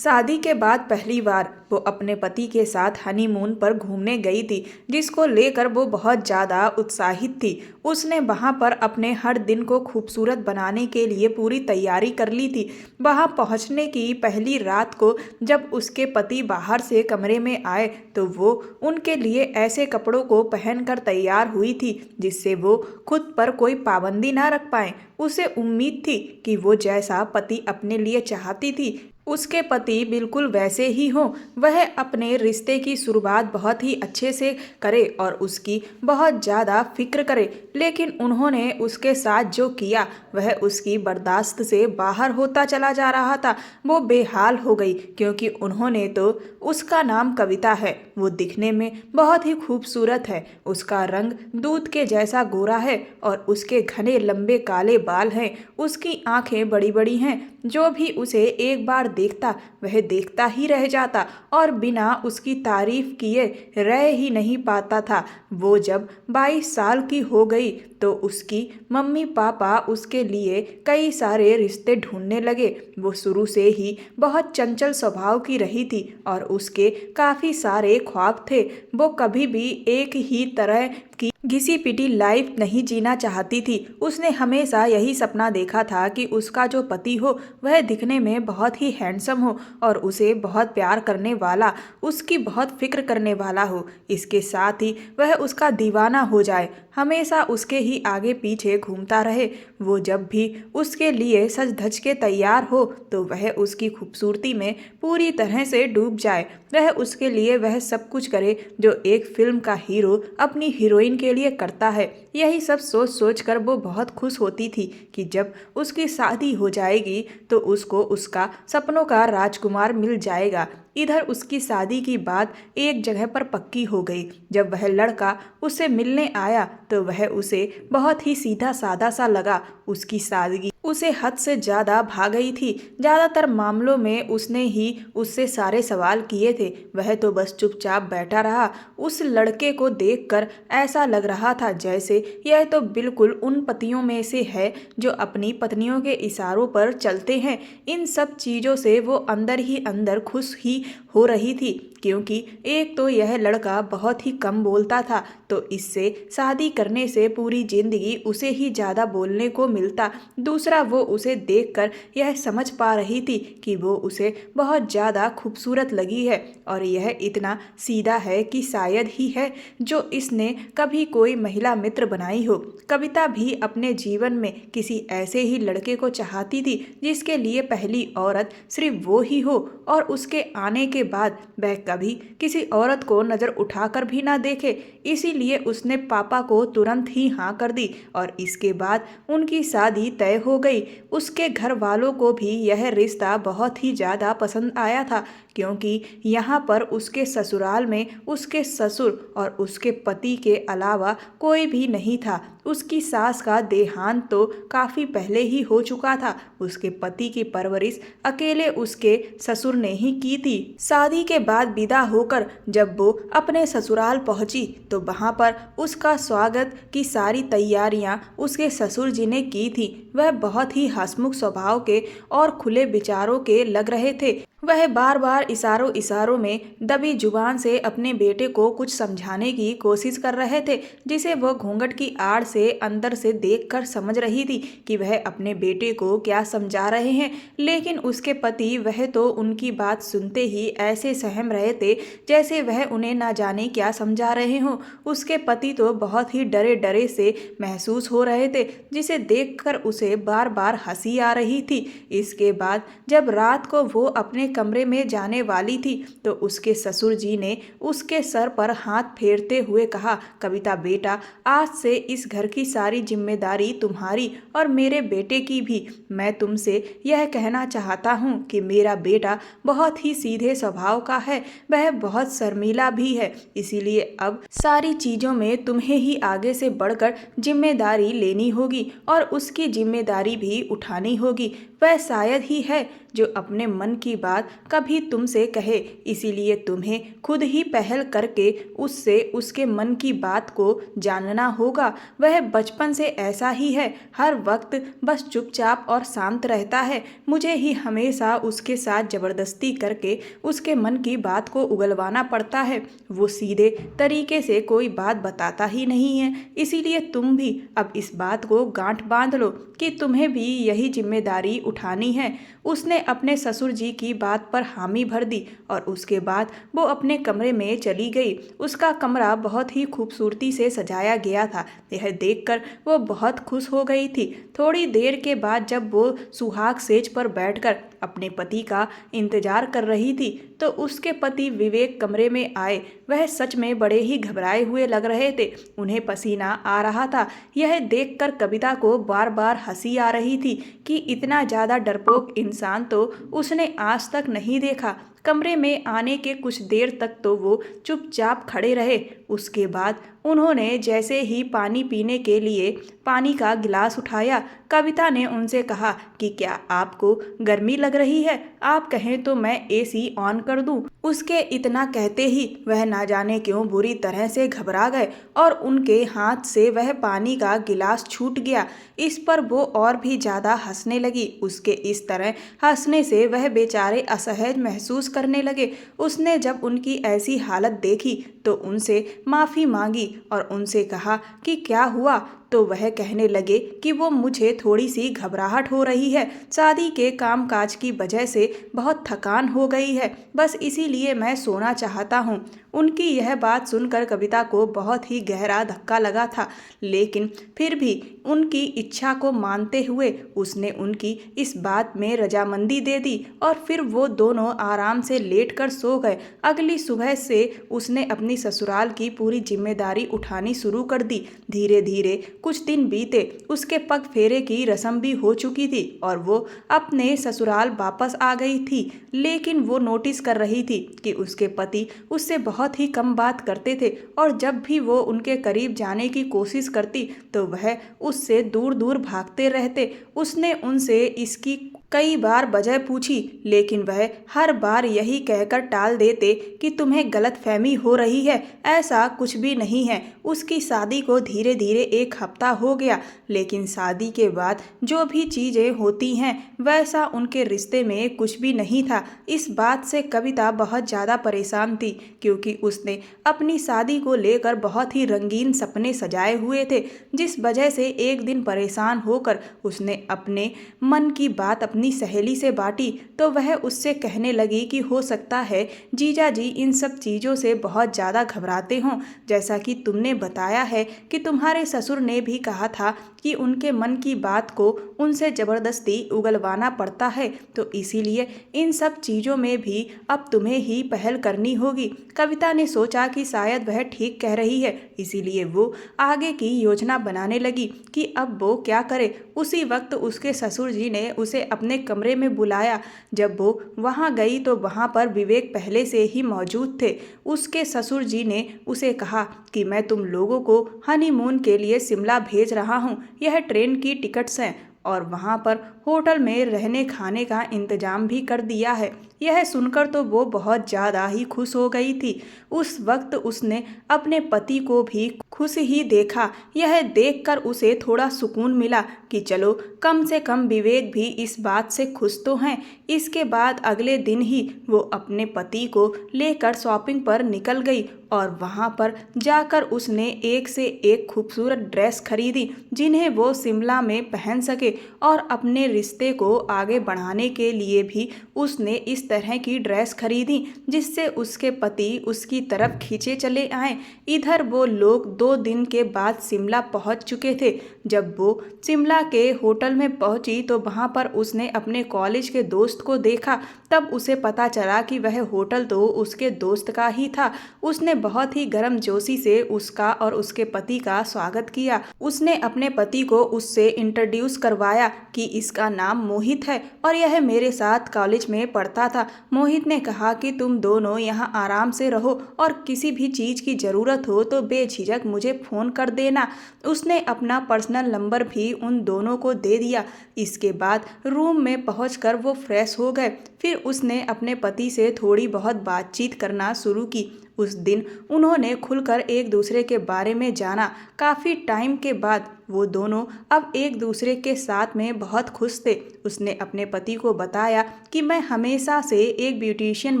शादी के बाद पहली बार वो अपने पति के साथ हनीमून पर घूमने गई थी, जिसको लेकर वो बहुत ज़्यादा उत्साहित थी। उसने वहाँ पर अपने हर दिन को खूबसूरत बनाने के लिए पूरी तैयारी कर ली थी। वहाँ पहुँचने की पहली रात को जब उसके पति बाहर से कमरे में आए तो वो उनके लिए ऐसे कपड़ों को पहनकर तैयार हुई थी जिससे वो खुद पर कोई पाबंदी ना रख पाए। उसे उम्मीद थी कि वो जैसा पति अपने लिए चाहती थी उसके पति बिल्कुल वैसे ही हों। वह अपने रिश्ते की शुरुआत बहुत ही अच्छे से करे और उसकी बहुत ज़्यादा फिक्र करे, लेकिन उन्होंने उसके साथ जो किया वह उसकी बर्दाश्त से बाहर होता चला जा रहा था। वो बेहाल हो गई क्योंकि उन्होंने तो उसका नाम कविता है। वो दिखने में बहुत ही खूबसूरत है। उसका रंग दूध के जैसा गोरा है और उसके घने लंबे काले बाल हैं। उसकी आंखें बड़ी बड़ी हैं। जो भी उसे एक बार देखता वह देखता ही रह जाता और बिना उसकी तारीफ किए रह ही नहीं पाता था। वो जब 22 साल की हो गई तो उसकी मम्मी पापा उसके लिए कई सारे रिश्ते ढूंढने लगे। वो शुरू से ही बहुत चंचल स्वभाव की रही थी और उसके काफ़ी सारे ख्वाब थे। वो कभी भी एक ही तरह की घिसी पिटी लाइफ नहीं जीना चाहती थी। उसने हमेशा यही सपना देखा था कि उसका जो पति हो वह दिखने में बहुत ही हैंडसम हो और उसे बहुत प्यार करने वाला, उसकी बहुत फिक्र करने वाला हो। इसके साथ ही वह उसका दीवाना हो जाए, हमेशा उसके ही आगे पीछे घूमता रहे। वो जब भी उसके लिए सज धज के तैयार हो तो वह उसकी खूबसूरती में पूरी तरह से डूब जाए। वह उसके लिए वह सब कुछ करे जो एक फिल्म का हीरो अपनी हीरोइन के लिए करता है। यही सब सोच सोच कर वो बहुत खुश होती थी कि जब उसकी शादी हो जाएगी तो उसको उसका सपनों का राजकुमार मिल जाएगा। इधर उसकी शादी की बात एक जगह पर पक्की हो गई। जब वह लड़का उससे मिलने आया तो वह उसे बहुत ही सीधा साधा सा लगा। उसकी सादगी उसे हद से ज़्यादा भा गई थी। ज़्यादातर मामलों में उसने ही उससे सारे सवाल किए थे, वह तो बस चुपचाप बैठा रहा। उस लड़के को देखकर ऐसा लग रहा था जैसे यह तो बिल्कुल उन पतियों में से है जो अपनी पत्नियों के इशारों पर चलते हैं। इन सब चीज़ों से वो अंदर ही अंदर खुश ही हो रही थी, क्योंकि एक तो यह लड़का बहुत ही कम बोलता था, तो इससे शादी करने से पूरी जिंदगी उसे ही ज़्यादा बोलने को मिलता। दूसरा, वो उसे देखकर यह समझ पा रही थी कि वो उसे बहुत ज़्यादा खूबसूरत लगी है और यह इतना सीधा है कि शायद ही है जो इसने कभी कोई महिला मित्र बनाई हो। कविता भी अपने जीवन में किसी ऐसे ही लड़के को चाहती थी जिसके लिए पहली औरत सिर्फ वो ही हो और उसके आने के बाद वह कभी किसी औरत को नज़र उठाकर भी ना देखे। इसीलिए उसने पापा को तुरंत ही हाँ कर दी और इसके बाद उनकी शादी तय हो गई। उसके घर वालों को भी यह रिश्ता बहुत ही ज़्यादा पसंद आया था, क्योंकि यहाँ पर उसके ससुराल में उसके ससुर और उसके पति के अलावा कोई भी नहीं था। उसकी सास का देहांत तो काफ़ी पहले ही हो चुका था। उसके पति की परवरिश अकेले उसके ससुर ने ही की थी। शादी के बाद विदा होकर जब वो अपने ससुराल पहुंची तो वहां पर उसका स्वागत की सारी तैयारियां उसके ससुर जी ने की थी। वह बहुत ही हंसमुख स्वभाव के और खुले विचारों के लग रहे थे। वह बार बार इशारों इशारों में दबी जुबान से अपने बेटे को कुछ समझाने की कोशिश कर रहे थे, जिसे वह घूंघट की आड़ से अंदर से देखकर समझ रही थी कि वह अपने बेटे को क्या समझा रहे हैं। लेकिन उसके पति वह तो उनकी बात सुनते ही ऐसे सहम रहे थे जैसे वह उन्हें ना जाने क्या समझा रहे हों। उसके पति तो बहुत ही डरे डरे से महसूस हो रहे थे, जिसे देखकर उसे बार बार हंसी आ रही थी। इसके बाद जब रात को वो अपने कमरे में जाने वाली थी तो उसके ससुर जी ने उसके सर पर हाथ फेरते हुए कहा, कविता बेटा, आज से इस घर की सारी जिम्मेदारी तुम्हारी और मेरे बेटे की भी। मैं तुमसे यह कहना चाहता हूँ कि मेरा बेटा बहुत ही सीधे स्वभाव का है, वह बहुत शर्मीला भी है। इसीलिए अब सारी चीज़ों में तुम्हें ही आगे से बढ़कर जिम्मेदारी लेनी होगी और उसकी जिम्मेदारी भी उठानी होगी। वह शायद ही है जो अपने मन की बात कभी तुमसे कहे। इसीलिए तुम्हें खुद ही पहल करके उससे उसके मन की बात को जानना होगा। वह बचपन से ऐसा ही है, हर वक्त बस चुपचाप और शांत रहता है। मुझे ही हमेशा उसके साथ जबरदस्ती करके उसके मन की बात को उगलवाना पड़ता है। वो सीधे तरीके से कोई बात बताता ही नहीं है। इसीलिए तुम भी अब इस बात को गांठ बांध लो कि तुम्हें भी यही जिम्मेदारी उठानी है। उसने अपने ससुर जी की बात पर हामी भर दी और उसके बाद वो अपने कमरे में चली गई। उसका कमरा बहुत ही खूबसूरती से सजाया गया था। यह देखकर वो बहुत खुश हो गई थी। थोड़ी देर के बाद जब वो सुहाग सेज पर बैठकर अपने पति का इंतजार कर रही थी तो उसके पति विवेक कमरे में आए। वह सच में बड़े ही घबराए हुए लग रहे थे। उन्हें पसीना आ रहा था। यह देखकर कविता को बार बार हंसी आ रही थी कि इतना ज़्यादा डरपोक इंसान तो उसने आज तक नहीं देखा। कमरे में आने के कुछ देर तक तो वो चुपचाप खड़े रहे। उसके बाद उन्होंने जैसे ही पानी पीने के लिए पानी का गिलास उठाया, कविता ने उनसे कहा कि क्या आपको गर्मी लग रही है? आप कहें तो मैं एसी ऑन कर दूं। उसके इतना कहते ही वह ना जाने क्यों बुरी तरह से घबरा गए और उनके हाथ से वह पानी का गिलास छूट गया। इस पर वो और भी ज़्यादा हंसने लगी। उसके इस तरह हंसने से वह बेचारे असहज महसूस करने लगे। उसने जब उनकी ऐसी हालत देखी तो उनसे माफ़ी मांगी और उनसे कहा कि क्या हुआ, तो वह कहने लगे कि वो मुझे थोड़ी सी घबराहट हो रही है। शादी के कामकाज की वजह से बहुत थकान हो गई है, बस इसीलिए मैं सोना चाहता हूँ। उनकी यह बात सुनकर कविता को बहुत ही गहरा धक्का लगा था, लेकिन फिर भी उनकी इच्छा को मानते हुए उसने उनकी इस बात में रजामंदी दे दी और फिर वो दोनों आराम से लेटकर सो गए। अगली सुबह से उसने अपनी ससुराल की पूरी जिम्मेदारी उठानी शुरू कर दी। धीरे धीरे कुछ दिन बीते, उसके पग फेरे की रस्म भी हो चुकी थी और वो अपने ससुराल वापस आ गई थी। लेकिन वो नोटिस कर रही थी कि उसके पति उससे बहुत ही कम बात करते थे और जब भी वो उनके करीब जाने की कोशिश करती तो वह उससे दूर दूर भागते रहते। उसने उनसे इसकी कई बार वजह पूछी, लेकिन वह हर बार यही कहकर टाल देते कि तुम्हें गलतफहमी हो रही है, ऐसा कुछ भी नहीं है। उसकी शादी को धीरे धीरे 1 हफ्ता हो गया, लेकिन शादी के बाद जो भी चीज़ें होती हैं वैसा उनके रिश्ते में कुछ भी नहीं था। इस बात से कविता बहुत ज़्यादा परेशान थी क्योंकि उसने अपनी शादी को लेकर बहुत ही रंगीन सपने सजाए हुए थे, जिस वजह से एक दिन परेशान होकर उसने अपने मन की बात अपनी सहेली से बांटी तो वह उससे कहने लगी कि हो सकता है जीजा जी इन सब चीज़ों से बहुत ज़्यादा घबराते हों। जैसा कि तुमने बताया है कि तुम्हारे ससुर ने भी कहा था कि उनके मन की बात को उनसे ज़बरदस्ती उगलवाना पड़ता है, तो इसीलिए इन सब चीज़ों में भी अब तुम्हें ही पहल करनी होगी। कविता ने सोचा कि शायद वह ठीक कह रही है, इसीलिए वो आगे की योजना बनाने लगी कि अब वो क्या करे। उसी वक्त उसके ससुर जी ने उसे अपने कमरे में बुलाया। जब वो वहाँ गई तो वहाँ पर विवेक पहले से ही मौजूद थे। उसके ससुर जी ने उसे कहा कि मैं तुम लोगों को हनीमून के लिए शिमला भेज रहा हूँ। यह ट्रेन की टिकट्स हैं और वहाँ पर होटल में रहने खाने का इंतजाम भी कर दिया है। यह सुनकर तो वो बहुत ज़्यादा ही खुश हो गई थी। उस वक्त उसने अपने पति को भी खुश ही देखा। यह देखकर उसे थोड़ा सुकून मिला कि चलो कम से कम विवेक भी इस बात से खुश तो हैं। इसके बाद अगले दिन ही वो अपने पति को लेकर शॉपिंग पर निकल गई और वहाँ पर जाकर उसने एक से एक खूबसूरत ड्रेस खरीदी जिन्हें वो शिमला में पहन सके और अपने रिश्ते को आगे बढ़ाने के लिए भी उसने इस तरह की ड्रेस खरीदी जिससे उसके पति उसकी तरफ खींचे चले आए। इधर वो लोग 2 दिन के बाद शिमला पहुंच चुके थे। जब वो शिमला के होटल में पहुंची तो वहां पर उसने अपने कॉलेज के दोस्त को देखा। तब उसे पता चला कि वह होटल तो उसके दोस्त का ही था। उसने बहुत ही गर्मजोशी से उसका और उसके पति का स्वागत किया। उसने अपने पति को उससे इंट्रोड्यूस करवाया कि इसका नाम मोहित है और यह मेरे साथ कॉलेज में पढ़ता था। था। मोहित ने कहा कि तुम दोनों यहाँ आराम से रहो और किसी भी चीज़ की ज़रूरत हो तो बेझिझक मुझे फ़ोन कर देना। उसने अपना पर्सनल नंबर भी उन दोनों को दे दिया। इसके बाद रूम में पहुंचकर वो फ्रेश हो गए। फिर उसने अपने पति से थोड़ी बहुत बातचीत करना शुरू की। उस दिन उन्होंने खुलकर एक दूसरे के बारे में जाना। काफ़ी टाइम के बाद वो दोनों अब एक दूसरे के साथ में बहुत खुश थे। उसने अपने पति को बताया कि मैं हमेशा से एक ब्यूटिशियन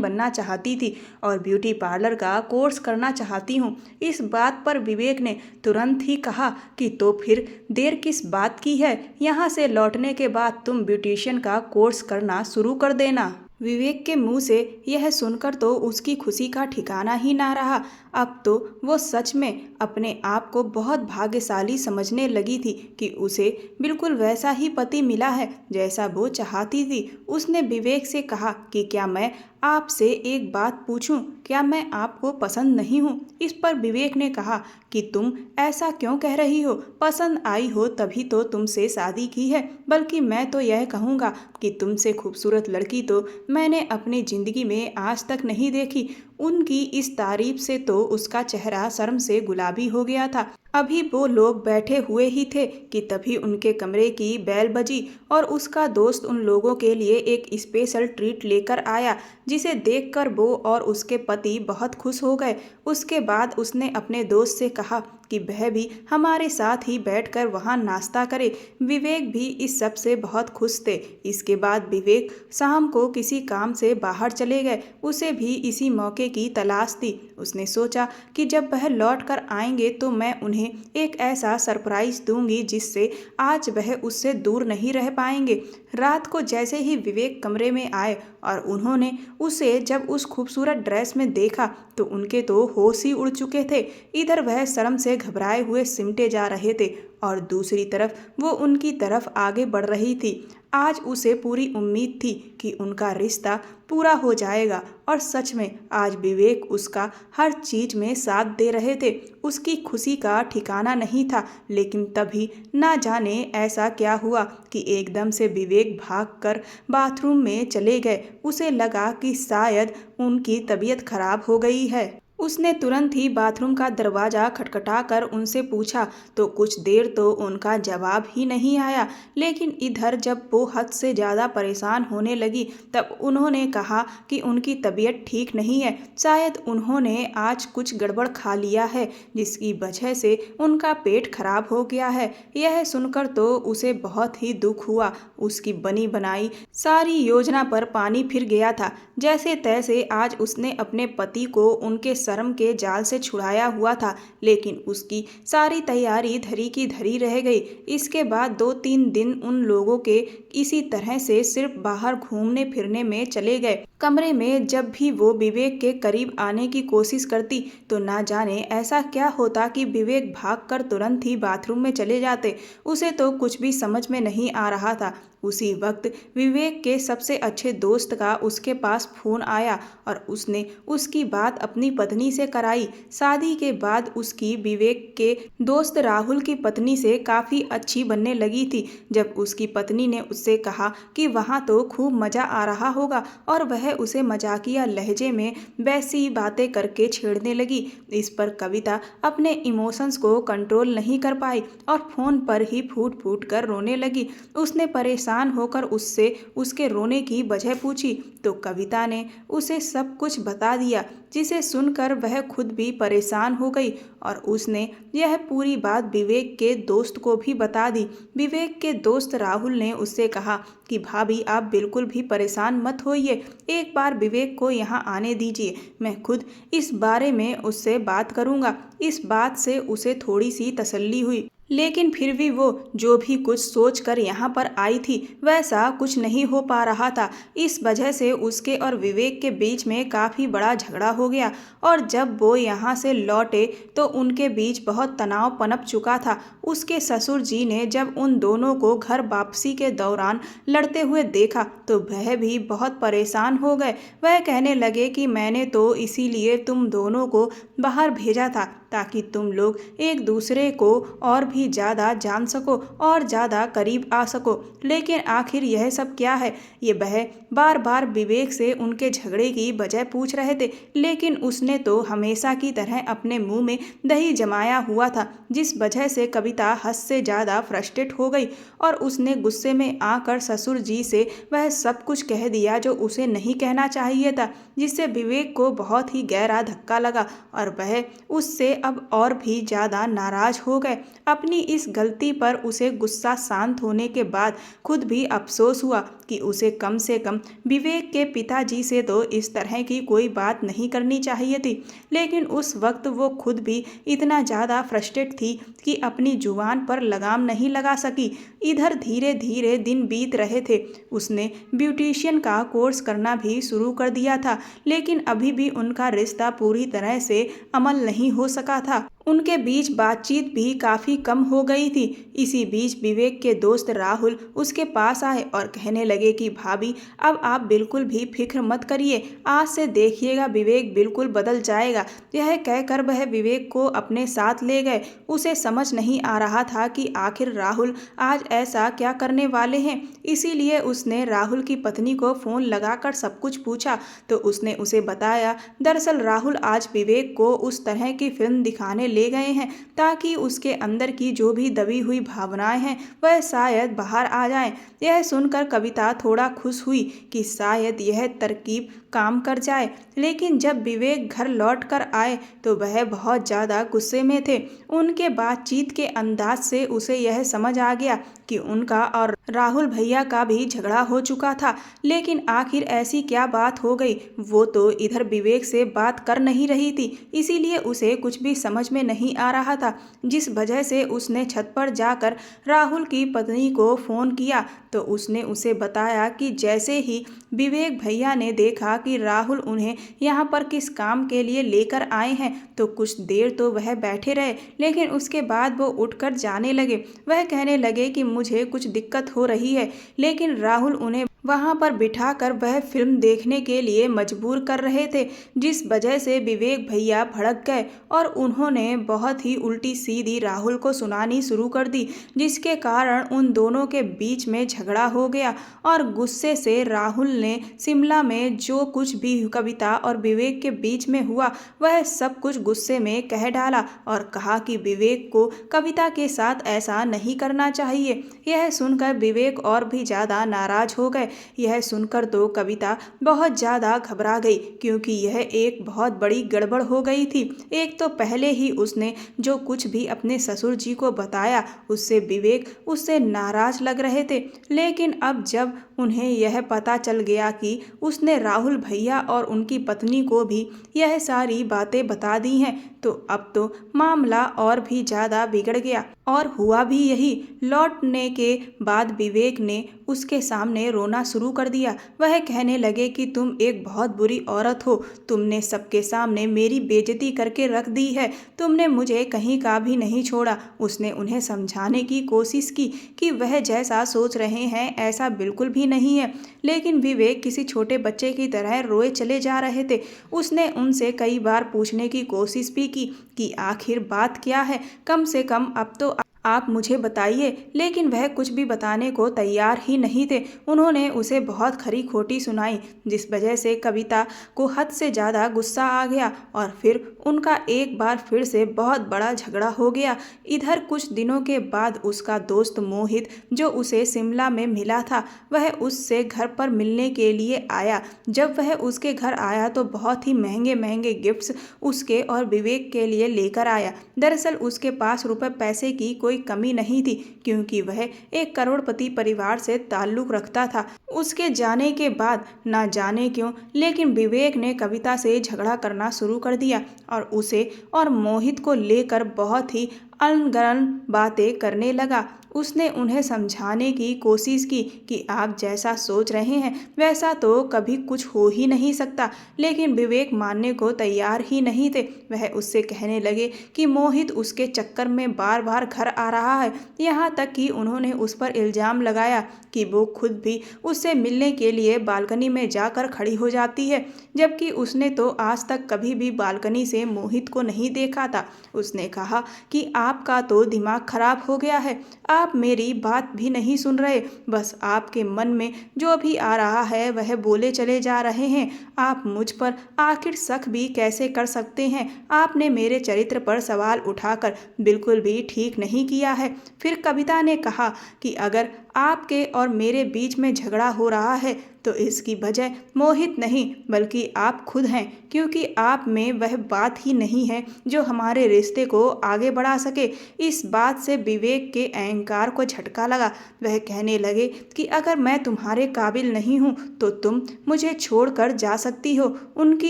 बनना चाहती थी और ब्यूटी पार्लर का कोर्स करना चाहती हूँ। इस बात पर विवेक ने तुरंत ही कहा कि तो फिर देर किस बात की है, यहाँ से लौटने के बाद तुम ब्यूटिशियन का कोर्स करना शुरू कर देना। विवेक के मुंह से यह सुनकर तो उसकी खुशी का ठिकाना ही ना रहा। अब तो वो सच में अपने आप को बहुत भाग्यशाली समझने लगी थी कि उसे बिल्कुल वैसा ही पति मिला है जैसा वो चाहती थी। उसने विवेक से कहा कि क्या मैं आपसे एक बात पूछूं, क्या मैं आपको पसंद नहीं हूं? इस पर विवेक ने कहा कि तुम ऐसा क्यों कह रही हो? पसंद आई हो तभी तो तुमसे शादी की है। बल्कि मैं तो यह कहूँगा कि तुमसे खूबसूरत लड़की तो मैंने अपनी ज़िंदगी में आज तक नहीं देखी। उनकी इस तारीफ से तो उसका चेहरा शर्म से गुलाबी हो गया था। अभी वो लोग बैठे हुए ही थे कि तभी उनके कमरे की बेल बजी और उसका दोस्त उन लोगों के लिए एक स्पेशल ट्रीट लेकर आया, जिसे देखकर वो और उसके पति बहुत खुश हो गए। उसके बाद उसने अपने दोस्त से कहा कि वह भी हमारे साथ ही बैठकर वहाँ नाश्ता करे। विवेक भी इस सब से बहुत खुश थे। इसके बाद विवेक शाम को किसी काम से बाहर चले गए। उसे भी इसी मौके की तलाश थी। उसने सोचा कि जब वह लौट कर आएंगे तो मैं उन्हें एक ऐसा सरप्राइज दूंगी जिससे आज वह उससे दूर नहीं रह पाएंगे। रात को जैसे ही विवेक कमरे में आए और उन्होंने उसे जब उस खूबसूरत ड्रेस में देखा तो उनके तो होश ही उड़ चुके थे। इधर वह शर्म से घबराए हुए सिमटे जा रहे थे और दूसरी तरफ वो उनकी तरफ आगे बढ़ रही थी। आज उसे पूरी उम्मीद थी कि उनका रिश्ता पूरा हो जाएगा और सच में आज विवेक उसका हर चीज में साथ दे रहे थे। उसकी खुशी का ठिकाना नहीं था। लेकिन तभी ना जाने ऐसा क्या हुआ कि एकदम से विवेक भागकर बाथरूम में चले गए। उसे लगा कि शायद उनकी तबीयत खराब हो गई है। उसने तुरंत ही बाथरूम का दरवाज़ा खटखटाकर उनसे पूछा तो कुछ देर तो उनका जवाब ही नहीं आया। लेकिन इधर जब वो हद से ज़्यादा परेशान होने लगी तब उन्होंने कहा कि उनकी तबीयत ठीक नहीं है। शायद उन्होंने आज कुछ गड़बड़ खा लिया है जिसकी वजह से उनका पेट खराब हो गया है। यह सुनकर तो उसे बहुत ही दुख हुआ। उसकी बनी बनाई सारी योजना पर पानी फिर गया था। जैसे तैसे आज उसने अपने पति को उनके शर्म के जाल से छुड़ाया हुआ था, लेकिन उसकी सारी तैयारी धरी की धरी रह गई। इसके बाद 2-3 दिन उन लोगों के इसी तरह से सिर्फ बाहर घूमने फिरने में चले गए। कमरे में जब भी वो विवेक के करीब आने की कोशिश करती तो ना जाने ऐसा क्या होता कि विवेक भागकर तुरंत ही बाथरूम में चले जाते। उसे तो कुछ भी समझ में नहीं आ रहा था। उसी वक्त विवेक के सबसे अच्छे दोस्त का उसके पास फ़ोन आया और उसने उसकी बात अपनी पत्नी से कराई। शादी के बाद उसकी विवेक के दोस्त राहुल की पत्नी से काफ़ी अच्छी बनने लगी थी। जब उसकी पत्नी ने उससे कहा कि वहाँ तो खूब मज़ा आ रहा होगा और वह उसे मजाकिया लहजे में वैसी बातें करके छेड़ने लगी। इस पर कविता अपने इमोशंस को कंट्रोल नहीं कर पाई और फ़ोन पर ही फूट फूट कर रोने लगी। उसने परेशान होकर उससे उसके रोने की वजह पूछी तो कविता ने उसे सब कुछ बता दिया, जिसे सुनकर वह खुद भी परेशान हो गई और उसने यह पूरी बात विवेक के दोस्त को भी बता दी। विवेक के दोस्त राहुल ने उससे कहा कि भाभी आप बिल्कुल भी परेशान मत होइए, एक बार विवेक को यहाँ आने दीजिए, मैं खुद इस बारे में उससे बात करूँगा। इस बात से उसे थोड़ी सी तसल्ली हुई। लेकिन फिर भी वो जो भी कुछ सोचकर यहाँ पर आई थी वैसा कुछ नहीं हो पा रहा था। इस वजह से उसके और विवेक के बीच में काफ़ी बड़ा झगड़ा हो गया और जब वो यहाँ से लौटे तो उनके बीच बहुत तनाव पनप चुका था। उसके ससुर जी ने जब उन दोनों को घर वापसी के दौरान लड़ते हुए देखा तो वह भी बहुत परेशान हो गए। वह कहने लगे कि मैंने तो इसीलिए तुम दोनों को बाहर भेजा था ताकि तुम लोग एक दूसरे को और भी ज़्यादा जान सको और ज़्यादा करीब आ सको। लेकिन आखिर यह सब क्या है? ये वह बार बार विवेक से उनके झगड़े की वजह पूछ रहे थे, लेकिन उसने तो हमेशा की तरह अपने मुंह में दही जमाया हुआ था, जिस वजह से कविता हद से ज़्यादा फ्रस्ट्रेट हो गई और उसने गुस्से में आकर ससुर जी से वह सब कुछ कह दिया जो उसे नहीं कहना चाहिए था, जिससे विवेक को बहुत ही गहरा धक्का लगा और वह उससे अब और भी ज़्यादा नाराज हो गए। अपनी इस गलती पर उसे गुस्सा शांत होने के बाद खुद भी अफसोस हुआ कि उसे कम से कम विवेक के पिताजी से तो इस तरह की कोई बात नहीं करनी चाहिए थी, लेकिन उस वक्त वो खुद भी इतना ज़्यादा फ्रस्ट्रेट थी कि अपनी जुबान पर लगाम नहीं लगा सकी। इधर धीरे धीरे दिन बीत रहे थे। उसने ब्यूटिशियन का कोर्स करना भी शुरू कर दिया था, लेकिन अभी भी उनका रिश्ता पूरी तरह से अमल नहीं हो सका था। उनके बीच बातचीत भी काफ़ी कम हो गई थी। इसी बीच विवेक के दोस्त राहुल उसके पास आए और कहने लगे कि भाभी, अब आप बिल्कुल भी फिक्र मत करिए, आज से देखिएगा विवेक बिल्कुल बदल जाएगा। यह कहकर वह विवेक को अपने साथ ले गए। उसे समझ नहीं आ रहा था कि आखिर राहुल आज ऐसा क्या करने वाले हैं, इसीलिए उसने राहुल की पत्नी को फ़ोन लगाकर सब कुछ पूछा तो उसने उसे बताया दरअसल राहुल आज विवेक को उस तरह की फिल्म दिखाने ले गए हैं ताकि उसके अंदर की जो भी दबी हुई भावनाएं हैं वह शायद बाहर आ जाएं। यह सुनकर कविता थोड़ा खुश हुई कि शायद यह तरकीब काम कर जाए, लेकिन जब विवेक घर लौट कर आए तो वह बहुत ज़्यादा गुस्से में थे। उनके बातचीत के अंदाज से उसे यह समझ आ गया कि उनका और राहुल भैया का भी झगड़ा हो चुका था, लेकिन आखिर ऐसी क्या बात हो गई? वो तो इधर विवेक से बात कर नहीं रही थी, इसीलिए उसे कुछ भी समझ में नहीं आ रहा था, जिस वजह से उसने छत पर जाकर राहुल की पत्नी को फ़ोन किया तो उसने उसे बताया कि जैसे ही विवेक भैया ने देखा कि राहुल उन्हें यहाँ पर किस काम के लिए लेकर आए हैं तो कुछ देर तो वह बैठे रहे, लेकिन उसके बाद वो उठकर जाने लगे। वह कहने लगे कि मुझे कुछ दिक्कत हो रही है, लेकिन राहुल उन्हें वहां पर बिठाकर वह फिल्म देखने के लिए मजबूर कर रहे थे, जिस वजह से विवेक भैया भड़क गए और उन्होंने बहुत ही उल्टी सीधी राहुल को सुनानी शुरू कर दी, जिसके कारण उन दोनों के बीच में झगड़ा हो गया और गुस्से से राहुल ने शिमला में जो कुछ भी कविता और विवेक के बीच में हुआ वह सब कुछ गुस्से में कह डाला और कहा कि विवेक को कविता के साथ ऐसा नहीं करना चाहिए। यह सुनकर विवेक और भी ज़्यादा नाराज हो गए। यह सुनकर तो कविता बहुत ज़्यादा घबरा गई, क्योंकि यह एक बहुत बड़ी गड़बड़ हो गई थी। एक तो पहले ही उसने जो कुछ भी अपने ससुर जी को बताया उससे विवेक उससे नाराज लग रहे थे, लेकिन अब जब उन्हें यह पता चल गया कि उसने राहुल भैया और उनकी पत्नी को भी यह सारी बातें बता दी हैं तो अब तो मामला और भी ज़्यादा बिगड़ गया। और हुआ भी यही। लौटने के बाद विवेक ने उसके सामने रोना शुरू कर दिया। वह कहने लगे कि तुम एक बहुत बुरी औरत हो, तुमने सबके सामने मेरी बेइज्जती करके रख दी है, तुमने मुझे कहीं का भी नहीं छोड़ा। उसने उन्हें समझाने की कोशिश की कि वह जैसा सोच रहे हैं ऐसा बिल्कुल भी नहीं है, लेकिन विवेक किसी छोटे बच्चे की तरह रोए चले जा रहे थे। उसने उनसे कई बार पूछने की कोशिश भी की कि आखिर बात क्या है, कम से कम अब तो आप मुझे बताइए, लेकिन वह कुछ भी बताने को तैयार ही नहीं थे। उन्होंने उसे बहुत खरी खोटी सुनाई, जिस वजह से कविता को हद से ज़्यादा गुस्सा आ गया और फिर उनका एक बार फिर से बहुत बड़ा झगड़ा हो गया। इधर कुछ दिनों के बाद उसका दोस्त मोहित जो उसे शिमला में मिला था वह उससे घर पर मिलने के लिए आया। जब वह उसके घर आया तो बहुत ही महंगे महंगे गिफ्ट्स उसके और विवेक के लिए लेकर आया। दरअसल उसके पास रुपए पैसे की कोई कमी नहीं थी, क्योंकि वह एक करोड़पति परिवार से ताल्लुक रखता था। उसके जाने के बाद ना जाने क्यों, लेकिन विवेक ने कविता से झगड़ा करना शुरू कर दिया और उसे और मोहित को लेकर बहुत ही अनगढ़ बातें करने लगा। उसने उन्हें समझाने की कोशिश की कि आप जैसा सोच रहे हैं वैसा तो कभी कुछ हो ही नहीं सकता, लेकिन विवेक मानने को तैयार ही नहीं थे। वह उससे कहने लगे कि मोहित उसके चक्कर में बार बार घर आ रहा है। यहाँ तक कि उन्होंने उस पर इल्ज़ाम लगाया कि वो खुद भी उससे मिलने के लिए बालकनी में जाकर खड़ी हो जाती है, जबकि उसने तो आज तक कभी भी बालकनी से मोहित को नहीं देखा था। उसने कहा कि आपका तो दिमाग खराब हो गया है, आप मेरी बात भी नहीं सुन रहे, बस आपके मन में जो भी आ रहा है वह बोले चले जा रहे हैं। आप मुझ पर आखिर शक भी कैसे कर सकते हैं? आपने मेरे चरित्र पर सवाल उठाकर बिल्कुल भी ठीक नहीं किया है। फिर कविता ने कहा कि अगर आपके और मेरे बीच में झगड़ा हो रहा है तो इसकी वजह मोहित नहीं बल्कि आप खुद हैं, क्योंकि आप में वह बात ही नहीं है जो हमारे रिश्ते को आगे बढ़ा सके। इस बात से विवेक के अहंकार को झटका लगा। वह कहने लगे कि अगर मैं तुम्हारे काबिल नहीं हूँ तो तुम मुझे छोड़कर जा सकती हो। उनकी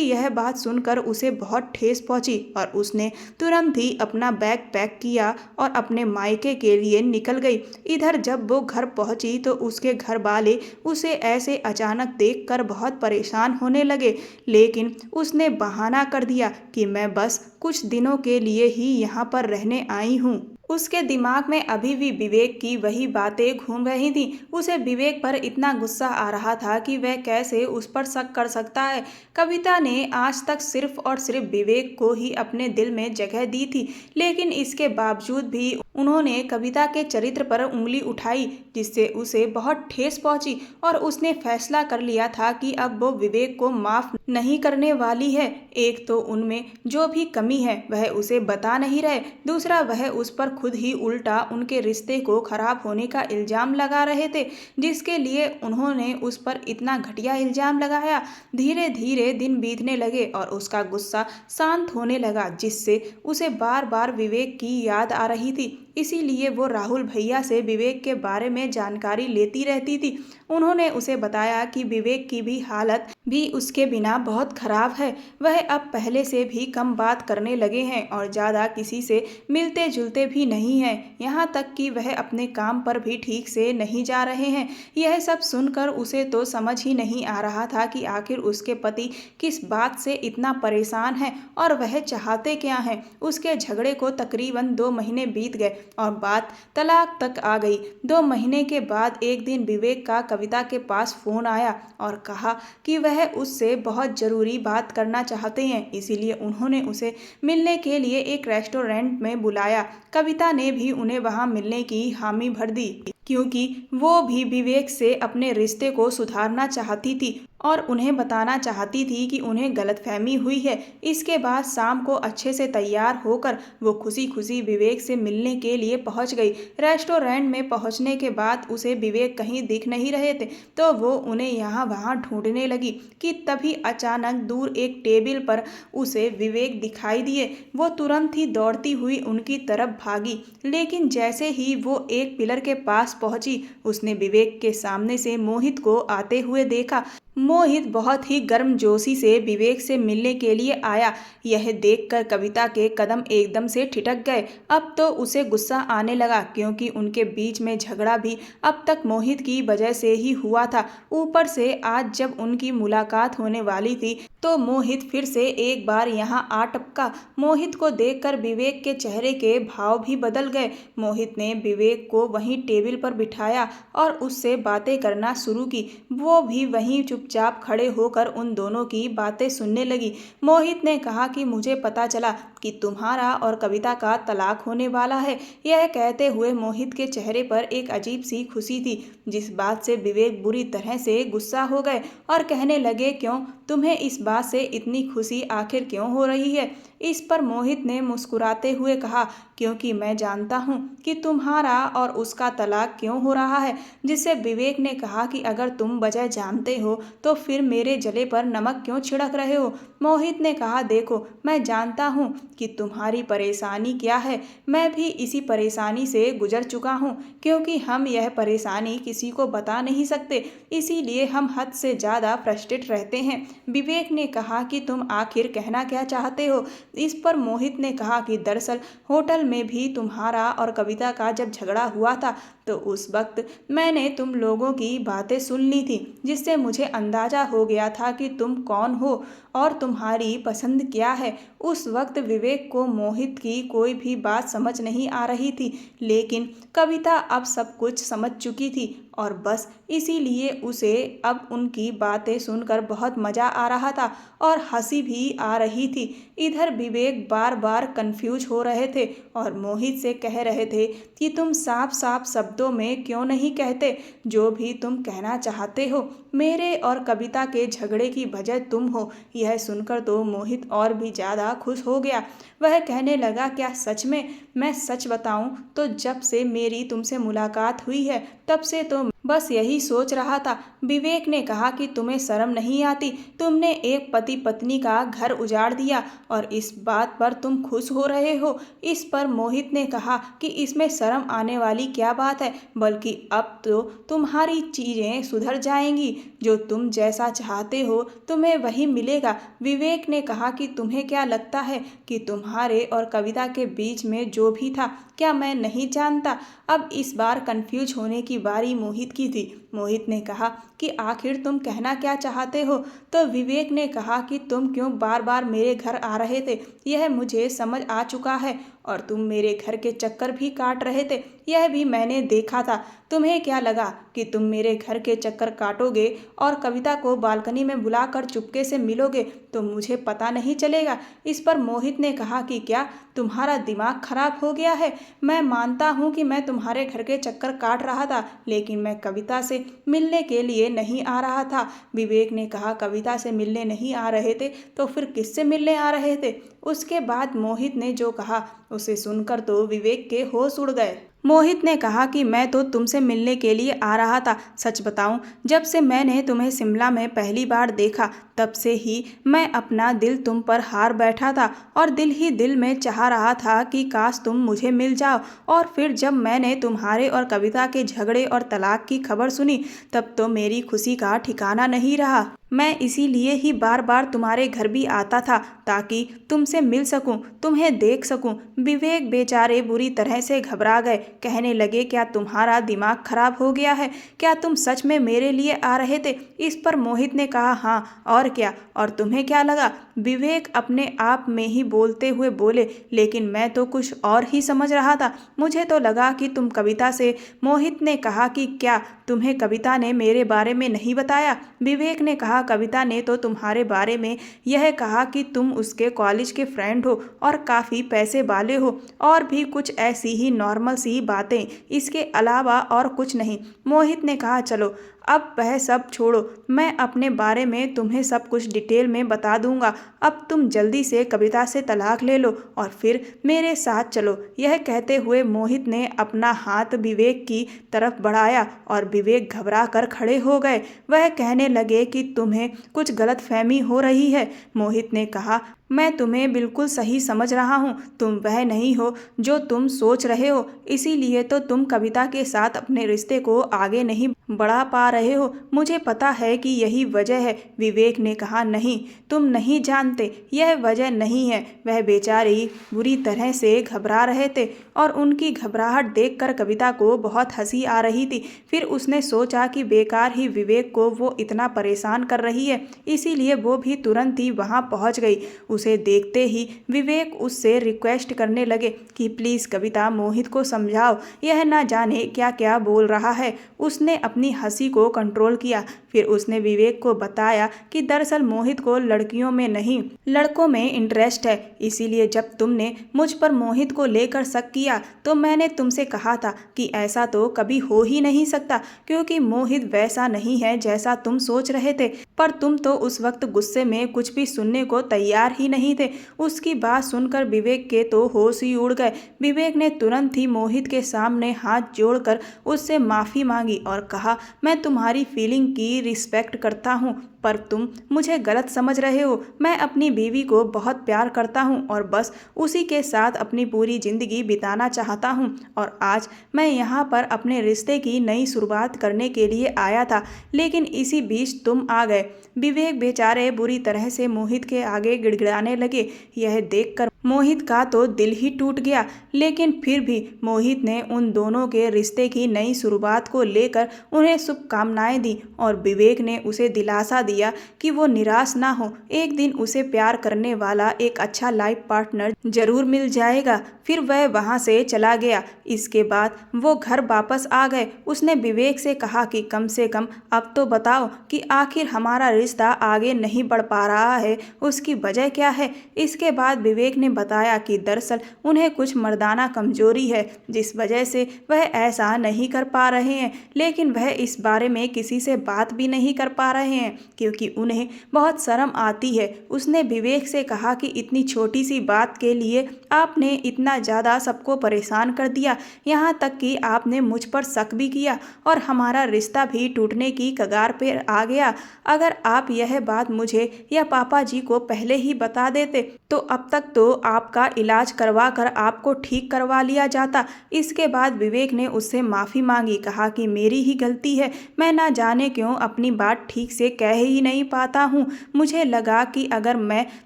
यह बात सुनकर उसे बहुत ठेस पहुंची और उसने तुरंत ही अपना बैग पैक किया और अपने मायके के लिए निकल गई। इधर जब वो घर पहुंची तो उसके घर वाले उसे ऐसे अचानक देखकर बहुत परेशान होने लगे, लेकिन उसने बहाना कर दिया कि मैं बस कुछ दिनों के लिए ही यहाँ पर रहने आई हूँ। उसके दिमाग में अभी भी विवेक की वही बातें घूम रही थीं। उसे विवेक पर इतना गुस्सा आ रहा था कि वह कैसे उस पर शक कर सकता है। कविता ने आज तक सिर्फ और सिर्फ विवेक को ही अपने दिल में जगह दी थी, लेकिन इसके बावजूद भी उन्होंने कविता के चरित्र पर उंगली उठाई, जिससे उसे बहुत ठेस पहुंची और उसने फैसला कर लिया था कि अब वो विवेक को माफ नहीं करने वाली है। एक तो उनमें जो भी कमी है वह उसे बता नहीं रहे, दूसरा वह उस पर खुद ही उल्टा उनके रिश्ते को खराब होने का इल्ज़ाम लगा रहे थे, जिसके लिए उन्होंने उस पर इतना घटिया इल्ज़ाम लगाया। धीरे धीरे दिन बीतने लगे और उसका गुस्सा शांत होने लगा, जिससे उसे बार बार विवेक की याद आ रही थी। इसीलिए वो राहुल भैया से विवेक के बारे में जानकारी लेती रहती थी। उन्होंने उसे बताया कि विवेक की भी हालत भी उसके बिना बहुत खराब है। वह अब पहले से भी कम बात करने लगे हैं और ज़्यादा किसी से मिलते जुलते भी नहीं हैं। यहाँ तक कि वह अपने काम पर भी ठीक से नहीं जा रहे हैं। यह सब सुनकर उसे तो समझ ही नहीं आ रहा था कि आखिर उसके पति किस बात से इतना परेशान है और वह चाहते क्या हैं। उसके झगड़े को तकरीबन 2 महीने बीत गए और बात तलाक तक आ गई। 2 महीने के बाद एक दिन विवेक का कविता के पास फोन आया और कहा कि वह उससे बहुत ज़रूरी बात करना चाहते हैं, इसीलिए उन्होंने उसे मिलने के लिए एक रेस्टोरेंट में बुलाया। कविता ने भी उन्हें वहां मिलने की हामी भर दी, क्योंकि वो भी विवेक से अपने रिश्ते को सुधारना चाहती थी और उन्हें बताना चाहती थी कि उन्हें गलतफहमी हुई है। इसके बाद शाम को अच्छे से तैयार होकर वो खुशी खुशी विवेक से मिलने के लिए पहुंच गई। रेस्टोरेंट में पहुंचने के बाद उसे विवेक कहीं दिख नहीं रहे थे, तो वो उन्हें यहाँ वहाँ ढूंढने लगी कि तभी अचानक दूर एक टेबल पर उसे विवेक दिखाई दिए। वो तुरंत ही दौड़ती हुई उनकी तरफ भागी, लेकिन जैसे ही वो एक पिलर के पास पहुंची उसने विवेक के सामने से मोहित को आते हुए देखा। मोहित बहुत ही गर्मजोशी से विवेक से मिलने के लिए आया। यह देखकर कविता के कदम एकदम से ठिठक गए। अब तो उसे गुस्सा आने लगा, क्योंकि उनके बीच में झगड़ा भी अब तक मोहित की वजह से ही हुआ था। ऊपर से आज जब उनकी मुलाकात होने वाली थी तो मोहित फिर से एक बार यहाँ आ टपका। मोहित को देखकर विवेक के चेहरे के भाव भी बदल गए। मोहित ने विवेक को वहीं टेबल पर बिठाया और उससे बातें करना शुरू की। वो भी वहीं चुपचाप खड़े होकर उन दोनों की बातें सुनने लगी। मोहित ने कहा कि मुझे पता चला कि तुम्हारा और कविता का तलाक होने वाला है। यह कहते हुए मोहित के चेहरे पर एक अजीब सी खुशी थी, जिस बात से विवेक बुरी तरह से गुस्सा हो गए और कहने लगे, क्यों, तुम्हें इस बात से इतनी खुशी आखिर क्यों हो रही है? इस पर मोहित ने मुस्कुराते हुए कहा, क्योंकि मैं जानता हूँ कि तुम्हारा और उसका तलाक क्यों हो रहा है। जिससे विवेक ने कहा कि अगर तुम वजह जानते हो तो फिर मेरे जले पर नमक क्यों छिड़क रहे हो? मोहित ने कहा, देखो, मैं जानता हूँ कि तुम्हारी परेशानी क्या है। मैं भी इसी परेशानी से गुजर चुका हूँ, क्योंकि हम यह परेशानी किसी को बता नहीं सकते, इसीलिए हम हद से ज़्यादा फ्रस्ट्रेट रहते हैं। विवेक ने कहा कि तुम आखिर कहना क्या चाहते हो? इस पर मोहित ने कहा कि दरअसल होटल में भी तुम्हारा और कविता का जब झगड़ा हुआ था तो उस वक्त मैंने तुम लोगों की बातें सुन ली थी, जिससे मुझे अंदाजा हो गया था कि तुम कौन हो और तुम्हारी पसंद क्या है। उस वक्त विवेक को मोहित की कोई भी बात समझ नहीं आ रही थी, लेकिन कविता अब सब कुछ समझ चुकी थी और बस इसीलिए उसे अब उनकी बातें सुनकर बहुत मज़ा आ रहा था और हंसी भी आ रही थी। इधर विवेक बार बार कंफ्यूज हो रहे थे और मोहित से कह रहे थे कि तुम साफ साफ शब्दों में क्यों नहीं कहते जो भी तुम कहना चाहते हो। मेरे और कविता के झगड़े की वजह तुम हो। यह सुनकर तो मोहित और भी ज़्यादा खुश हो गया। वह कहने लगा, क्या सच में? मैं सच बताऊं तो जब से मेरी तुमसे मुलाकात हुई है तब से तो बस यही सोच रहा था। विवेक ने कहा कि तुम्हें शर्म नहीं आती? तुमने एक पति पत्नी का घर उजाड़ दिया और इस बात पर तुम खुश हो रहे हो। इस पर मोहित ने कहा कि इसमें शर्म आने वाली क्या बात है, बल्कि अब तो तुम्हारी चीज़ें सुधर जाएंगी। जो तुम जैसा चाहते हो तुम्हें वही मिलेगा। विवेक ने कहा कि तुम्हें क्या लगता है कि तुम्हारे और कविता के बीच में जो भी था क्या मैं नहीं जानता? अब इस बार कंफ्यूज होने की बारी मोहित की थी। मोहित ने कहा कि आखिर तुम कहना क्या चाहते हो? तो विवेक ने कहा कि तुम क्यों बार बार मेरे घर आ रहे थे यह मुझे समझ आ चुका है, और तुम मेरे घर के चक्कर भी काट रहे थे यह भी मैंने देखा था। तुम्हें क्या लगा कि तुम मेरे घर के चक्कर काटोगे और कविता को बालकनी में बुलाकर चुपके से मिलोगे तो मुझे पता नहीं चलेगा? इस पर मोहित ने कहा कि क्या तुम्हारा दिमाग खराब हो गया है? मैं मानता हूँ कि मैं तुम्हारे घर के चक्कर काट रहा था, लेकिन मैं कविता से मिलने के लिए नहीं आ रहा था। विवेक ने कहा, कविता से मिलने नहीं आ रहे थे तो फिर किससे मिलने आ रहे थे? उसके बाद मोहित ने जो कहा उसे सुनकर तो विवेक के होश उड़ गए। मोहित ने कहा कि मैं तो तुमसे मिलने के लिए आ रहा था। सच बताऊं, जब से मैंने तुम्हें शिमला में पहली बार देखा तब से ही मैं अपना दिल तुम पर हार बैठा था और दिल ही दिल में चाह रहा था कि काश तुम मुझे मिल जाओ। और फिर जब मैंने तुम्हारे और कविता के झगड़े और तलाक की खबर सुनी तब तो मेरी खुशी का ठिकाना नहीं रहा। मैं इसीलिए ही बार बार तुम्हारे घर भी आता था ताकि तुमसे मिल सकूं, तुम्हें देख सकूं। विवेक बेचारे बुरी तरह से घबरा गए। कहने लगे, क्या तुम्हारा दिमाग खराब हो गया है? क्या तुम सच में मेरे लिए आ रहे थे? इस पर मोहित ने कहा, हाँ और क्या, और तुम्हें क्या लगा? विवेक अपने आप में ही बोलते हुए बोले, लेकिन मैं तो कुछ और ही समझ रहा था। मुझे तो लगा कि तुम कविता से। मोहित ने कहा कि क्या तुम्हें कविता ने मेरे बारे में नहीं बताया? विवेक ने कहा, कविता ने तो तुम्हारे बारे में यह कहा कि तुम उसके कॉलेज के फ्रेंड हो और काफ़ी पैसे वाले हो और भी कुछ ऐसी ही नॉर्मल सी बातें, इसके अलावा और कुछ नहीं। मोहित ने कहा, चलो अब वह सब छोड़ो, मैं अपने बारे में तुम्हें सब कुछ डिटेल में बता दूंगा। अब तुम जल्दी से कविता से तलाक ले लो और फिर मेरे साथ चलो। यह कहते हुए मोहित ने अपना हाथ विवेक की तरफ बढ़ाया और विवेक घबरा कर खड़े हो गए। वह कहने लगे कि तुम्हें कुछ गलतफहमी हो रही है। मोहित ने कहा, मैं तुम्हें बिल्कुल सही समझ रहा हूँ। तुम वह नहीं हो जो तुम सोच रहे हो, इसीलिए तो तुम कविता के साथ अपने रिश्ते को आगे नहीं बढ़ा पा रहे हो। मुझे पता है कि यही वजह है। विवेक ने कहा, नहीं, तुम नहीं जानते, यह वजह नहीं है। वह बेचारी बुरी तरह से घबरा रहे थे और उनकी घबराहट देखकर कविता को बहुत हंसी आ रही थी। फिर उसने सोचा कि बेकार ही विवेक को वो इतना परेशान कर रही है, इसीलिए वो भी तुरंत ही वहाँ पहुँच गई। उसे देखते ही विवेक उससे रिक्वेस्ट करने लगे कि प्लीज़ कविता, मोहित को समझाओ, यह ना जाने क्या क्या बोल रहा है। उसने अपनी हंसी को कंट्रोल किया। फिर उसने विवेक को बताया कि दरअसल मोहित को लड़कियों में नहीं लड़कों में इंटरेस्ट है, इसीलिए जब तुमने मुझ पर मोहित को लेकर शक किया तो मैंने तुमसे कहा था कि ऐसा तो कभी हो ही नहीं सकता, क्योंकि मोहित वैसा नहीं है जैसा तुम सोच रहे थे। पर तुम तो उस वक्त गुस्से में कुछ भी सुनने को तैयार ही नहीं थे। उसकी बात सुनकर विवेक के तो होश ही उड़ गए। विवेक ने तुरंत ही मोहित के सामने हाथ जोड़कर उससे माफ़ी मांगी और कहा, मैं तुम्हारी फीलिंग की रिस्पेक्ट करता हूँ, पर तुम मुझे गलत समझ रहे हो। मैं अपनी बीवी को बहुत प्यार करता हूँ और बस उसी के साथ अपनी पूरी ज़िंदगी बिताना चाहता हूँ, और आज मैं यहाँ पर अपने रिश्ते की नई शुरुआत करने के लिए आया था, लेकिन इसी बीच तुम आ गए। विवेक बेचारे बुरी तरह से मोहित के आगे गिड़गिड़ाने लगे। यह देखकर मोहित का तो दिल ही टूट गया, लेकिन फिर भी मोहित ने उन दोनों के रिश्ते की नई शुरुआत को लेकर उन्हें शुभकामनाएं दी और विवेक ने उसे दिलासा दिया कि वो निराश ना हो, एक दिन उसे प्यार करने वाला एक अच्छा लाइफ पार्टनर जरूर मिल जाएगा। फिर वह वहां से चला गया। इसके बाद वो घर वापस आ गए। उसने विवेक से कहा कि कम से कम अब तो बताओ कि आखिर हमारा रिश्ता आगे नहीं बढ़ पा रहा है, उसकी वजह क्या है। इसके बाद विवेक ने बताया कि दरअसल उन्हें कुछ मर्दाना कमजोरी है जिस वजह से वह ऐसा नहीं कर पा रहे हैं, लेकिन वह इस बारे में किसी से बात भी नहीं कर पा रहे हैं क्योंकि उन्हें बहुत शर्म आती है। उसने विवेक से कहा कि इतनी छोटी सी बात के लिए आपने इतना ज़्यादा सबको परेशान कर दिया, यहाँ तक कि आपने मुझ पर शक भी किया और हमारा रिश्ता भी टूटने की कगार पर आ गया। अगर आप यह बात मुझे या पापा जी को पहले ही बता देते तो अब तक तो आपका इलाज करवा कर आपको ठीक करवा लिया जाता। इसके बाद विवेक ने उससे माफ़ी मांगी, कहा कि मेरी ही गलती है, मैं ना जाने क्यों अपनी बात ठीक से कह ही नहीं पाता हूँ। मुझे लगा कि अगर मैं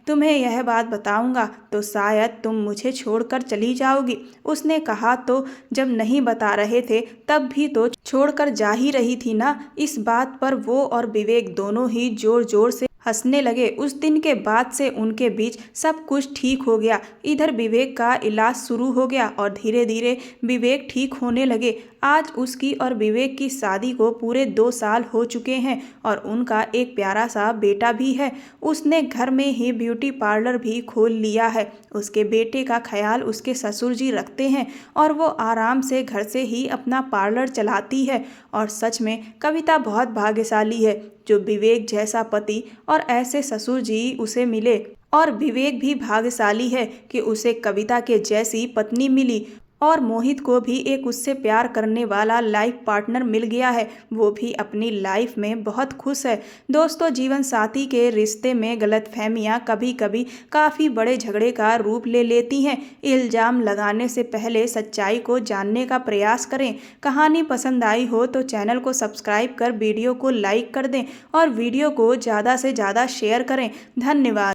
तुम्हें यह बात बताऊंगा तो शायद तुम मुझे छोड़कर चली जाओगी। उसने कहा तो जब नहीं बता रहे थे तब भी तो छोड़कर जा ही रही थी ना। इस बात पर वो और विवेक दोनों ही जोर जोर से हंसने लगे। उस दिन के बाद से उनके बीच सब कुछ ठीक हो गया। इधर विवेक का इलाज शुरू हो गया और धीरे धीरे विवेक ठीक होने लगे। आज उसकी और विवेक की शादी को पूरे 2 साल हो चुके हैं और उनका एक प्यारा सा बेटा भी है। उसने घर में ही ब्यूटी पार्लर भी खोल लिया है। उसके बेटे का ख्याल उसके ससुर जी रखते हैं और वो आराम से घर से ही अपना पार्लर चलाती है। और सच में कविता बहुत भाग्यशाली है जो विवेक जैसा पति और ऐसे ससुर जी उसे मिले, और विवेक भी भाग्यशाली है कि उसे कविता के जैसी पत्नी मिली और मोहित को भी एक उससे प्यार करने वाला लाइफ पार्टनर मिल गया है। वो भी अपनी लाइफ में बहुत खुश है। दोस्तों, जीवन साथी के रिश्ते में गलतफहमियां कभी कभी काफ़ी बड़े झगड़े का रूप ले लेती हैं। इल्ज़ाम लगाने से पहले सच्चाई को जानने का प्रयास करें। कहानी पसंद आई हो तो चैनल को सब्सक्राइब कर वीडियो को लाइक कर दें और वीडियो को ज़्यादा से ज़्यादा शेयर करें। धन्यवाद।